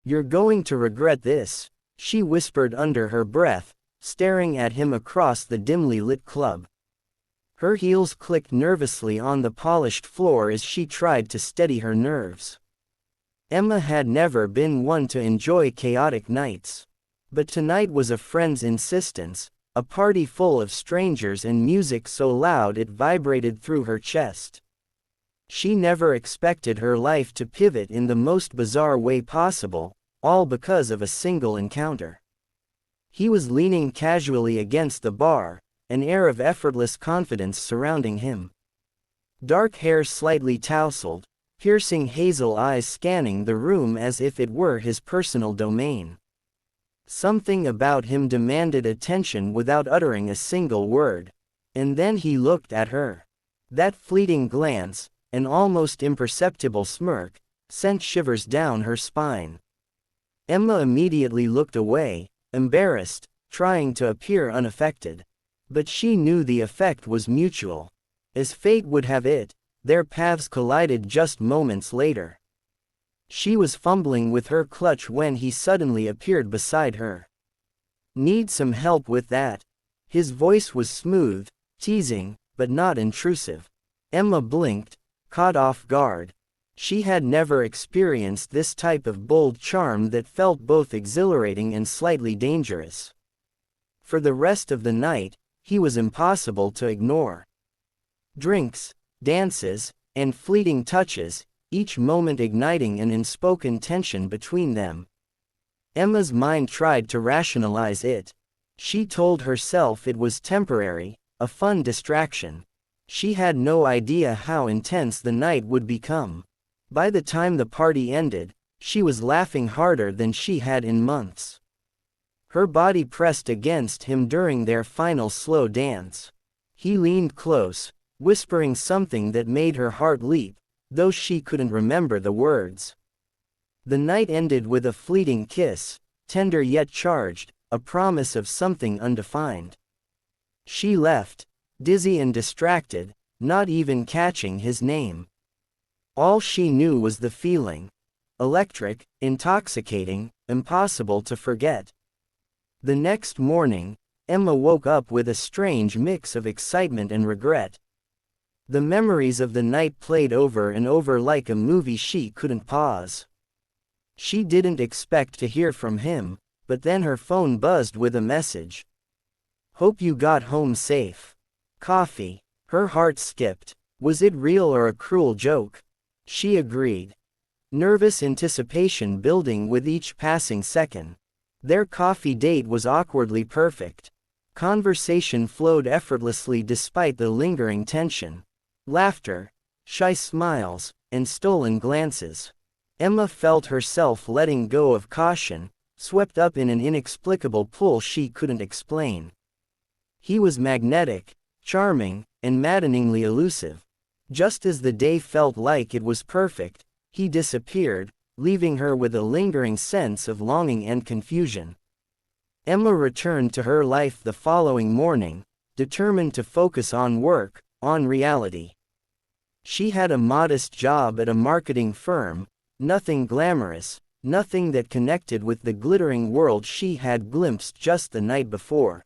"You're going to regret this," she whispered under her breath, staring at him across the dimly lit club. Her heels clicked nervously on the polished floor as she tried to steady her nerves. Emma had never been one to enjoy chaotic nights. But tonight was a friend's insistence, a party full of strangers and music so loud it vibrated through her chest. She never expected her life to pivot in the most bizarre way possible, all because of a single encounter. He was leaning casually against the bar, an air of effortless confidence surrounding him. Dark hair slightly tousled, piercing hazel eyes scanning the room as if it were his personal domain. Something about him demanded attention without uttering a single word. And then he looked at her. That fleeting glance, an almost imperceptible smirk, sent shivers down her spine. Emma immediately looked away, embarrassed, trying to appear unaffected. But she knew the effect was mutual. As fate would have it, their paths collided just moments later. She was fumbling with her clutch when he suddenly appeared beside her. "Need some help with that?" His voice was smooth, teasing, but not intrusive. Emma blinked, caught off guard. She had never experienced this type of bold charm that felt both exhilarating and slightly dangerous. For the rest of the night, he was impossible to ignore. Drinks, dances, and fleeting touches, each moment igniting an unspoken tension between them. Emma's mind tried to rationalize it. She told herself it was temporary, a fun distraction. She had no idea how intense the night would become. By the time the party ended, she was laughing harder than she had in months. Her body pressed against him during their final slow dance. He leaned close, whispering something that made her heart leap, though she couldn't remember the words. The night ended with a fleeting kiss, tender yet charged, a promise of something undefined. She left, dizzy and distracted, not even catching his name. All she knew was the feeling. Electric, intoxicating, impossible to forget. The next morning, Emma woke up with a strange mix of excitement and regret. The memories of the night played over and over like a movie she couldn't pause. She didn't expect to hear from him, but then her phone buzzed with a message. "Hope you got home safe. Coffee." Her heart skipped. Was it real or a cruel joke? She agreed. Nervous anticipation building with each passing second. Their coffee date was awkwardly perfect. Conversation flowed effortlessly despite the lingering tension. Laughter, shy smiles, and stolen glances. Emma felt herself letting go of caution, swept up in an inexplicable pull she couldn't explain. He was magnetic, charming, and maddeningly elusive. Just as the day felt like it was perfect, he disappeared, leaving her with a lingering sense of longing and confusion. Emma returned to her life the following morning, determined to focus on work, on reality. She had a modest job at a marketing firm, nothing glamorous, nothing that connected with the glittering world she had glimpsed just the night before.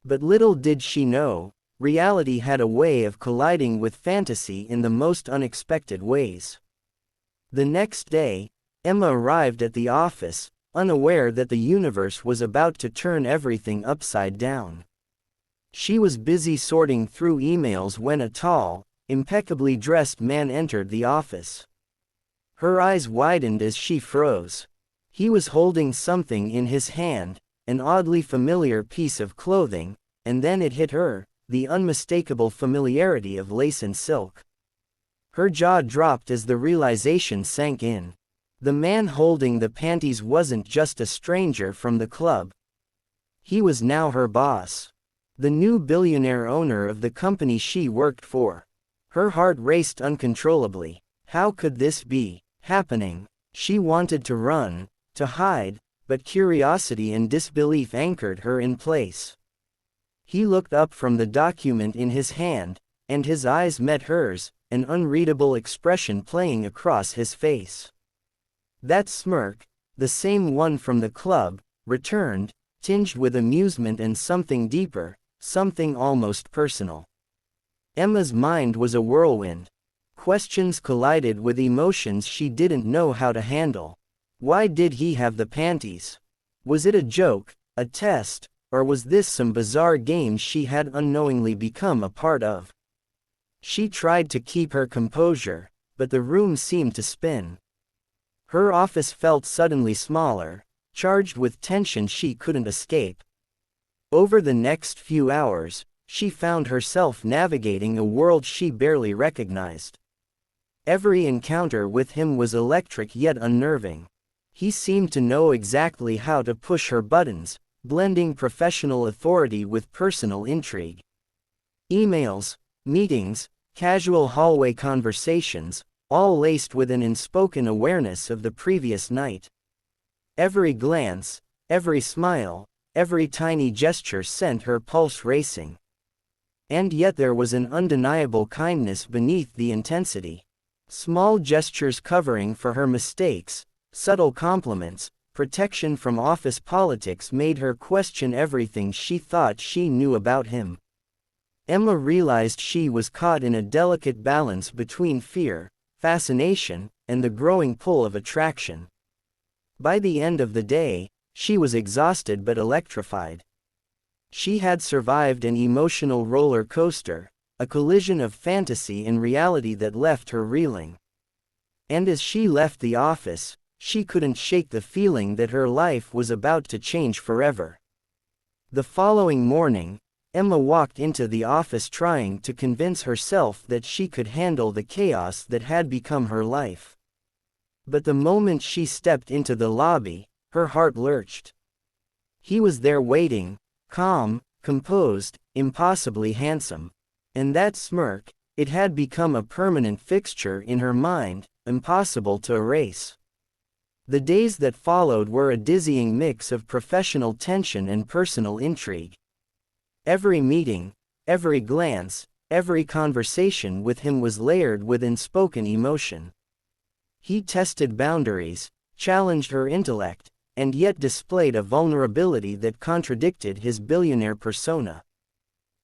But little did she know, reality had a way of colliding with fantasy in the most unexpected ways. The next day, Emma arrived at the office, unaware that the universe was about to turn everything upside down. She was busy sorting through emails when a tall, impeccably dressed man entered the office. Her eyes widened as she froze. He was holding something in his hand, an oddly familiar piece of clothing, and then it hit her, the unmistakable familiarity of lace and silk. Her jaw dropped as the realization sank in. The man holding the panties wasn't just a stranger from the club. He was now her boss. The new billionaire owner of the company she worked for. Her heart raced uncontrollably. How could this be happening? She wanted to run, to hide, but curiosity and disbelief anchored her in place. He looked up from the document in his hand, and his eyes met hers, an unreadable expression playing across his face. That smirk, The same one from the club, returned, tinged with amusement and something deeper, something almost personal. Emma's mind was a whirlwind. Questions collided with emotions she didn't know how to handle. Why did he have the panties? Was it a joke, a test, or was this some bizarre game she had unknowingly become a part of? She tried to keep her composure, but the room seemed to spin. Her office felt suddenly smaller, charged with tension she couldn't escape. Over the next few hours, she found herself navigating a world she barely recognized. Every encounter with him was electric yet unnerving. He seemed to know exactly how to push her buttons, blending professional authority with personal intrigue. Emails, meetings, casual hallway conversations, all laced with an unspoken awareness of the previous night. Every glance, every smile, every tiny gesture sent her pulse racing. And yet there was an undeniable kindness beneath the intensity. Small gestures covering for her mistakes, subtle compliments, protection from office politics made her question everything she thought she knew about him. Emma realized she was caught in a delicate balance between fear, fascination, and the growing pull of attraction. By the end of the day, she was exhausted but electrified. She had survived an emotional roller coaster, a collision of fantasy and reality that left her reeling. And as she left the office, she couldn't shake the feeling that her life was about to change forever. The following morning, Emma walked into the office trying to convince herself that she could handle the chaos that had become her life. But the moment she stepped into the lobby, her heart lurched. He was there waiting, calm, composed, impossibly handsome. And that smirk, it had become a permanent fixture in her mind, impossible to erase. The days that followed were a dizzying mix of professional tension and personal intrigue. Every meeting, every glance, every conversation with him was layered with unspoken emotion. He tested boundaries, challenged her intellect, and yet displayed a vulnerability that contradicted his billionaire persona.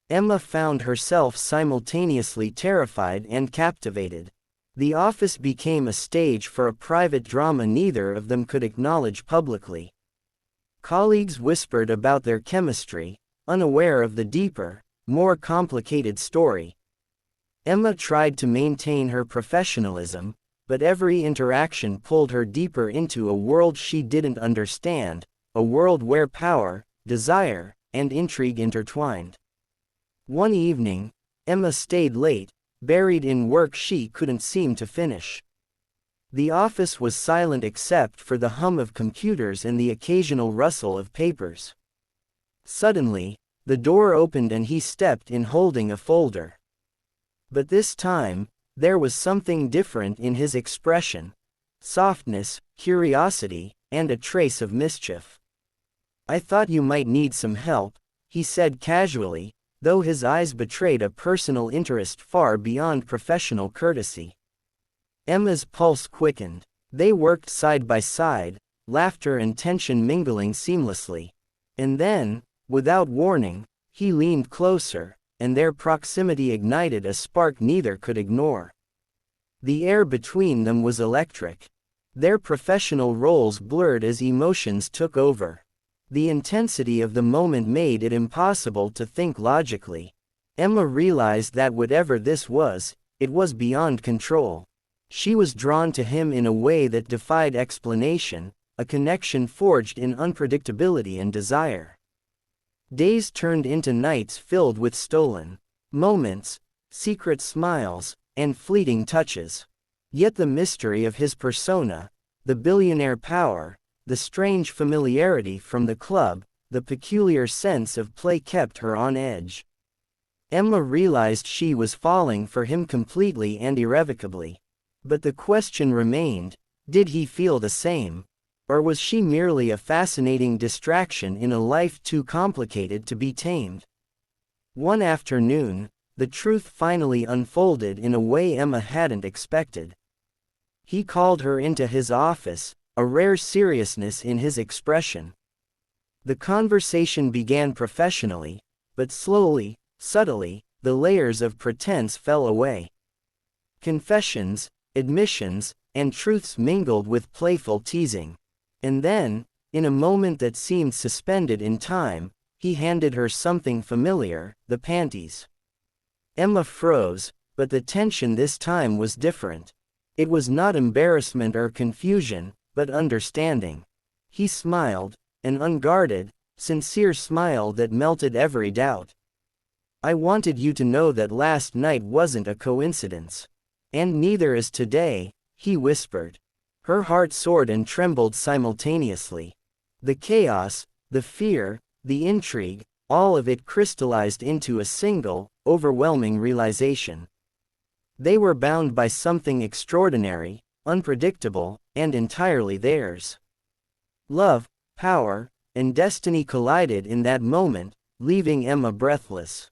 Emma found herself simultaneously terrified and captivated. The office became a stage for a private drama neither of them could acknowledge publicly. Colleagues whispered about their chemistry, unaware of the deeper, more complicated story. Emma tried to maintain her professionalism, but every interaction pulled her deeper into a world she didn't understand, a world where power, desire, and intrigue intertwined. One evening, Emma stayed late, buried in work she couldn't seem to finish. The office was silent except for the hum of computers and the occasional rustle of papers. Suddenly, the door opened and he stepped in holding a folder. But this time, there was something different in his expression: softness, curiosity, and a trace of mischief. "I thought you might need some help," he said casually, though his eyes betrayed a personal interest far beyond professional courtesy. Emma's pulse quickened. They worked side by side, laughter and tension mingling seamlessly. And then, without warning, he leaned closer, and their proximity ignited a spark neither could ignore. The air between them was electric. Their professional roles blurred as emotions took over. The intensity of the moment made it impossible to think logically. Emma realized that whatever this was, it was beyond control. She was drawn to him in a way that defied explanation, a connection forged in unpredictability and desire. Days turned into nights filled with stolen moments, secret smiles, and fleeting touches. Yet the mystery of his persona, the billionaire power, the strange familiarity from the club, the peculiar sense of play kept her on edge. Emma realized she was falling for him completely and irrevocably. But the question remained, did he feel the same? Or was she merely a fascinating distraction in a life too complicated to be tamed? One afternoon, the truth finally unfolded in a way Emma hadn't expected. He called her into his office, a rare seriousness in his expression. The conversation began professionally, but slowly, subtly, the layers of pretense fell away. Confessions, admissions, and truths mingled with playful teasing. And then, in a moment that seemed suspended in time, he handed her something familiar, the panties. Emma froze, but the tension this time was different. It was not embarrassment or confusion, but understanding. He smiled, an unguarded, sincere smile that melted every doubt. "I wanted you to know that last night wasn't a coincidence. And neither is today," he whispered. Her heart soared and trembled simultaneously. The chaos, the fear, the intrigue, all of it crystallized into a single, overwhelming realization. They were bound by something extraordinary, unpredictable, and entirely theirs. Love, power, and destiny collided in that moment, leaving Emma breathless.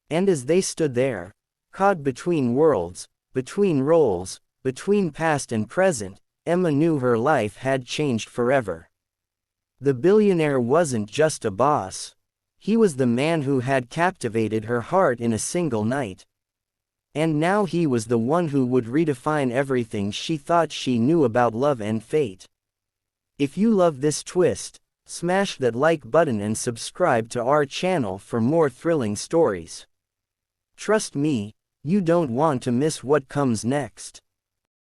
And as they stood there, caught between worlds, between roles, between past and present, Emma knew her life had changed forever. The billionaire wasn't just a boss. He was the man who had captivated her heart in a single night. And now he was the one who would redefine everything she thought she knew about love and fate. If you love this twist, smash that like button and subscribe to our channel for more thrilling stories. Trust me, you don't want to miss what comes next.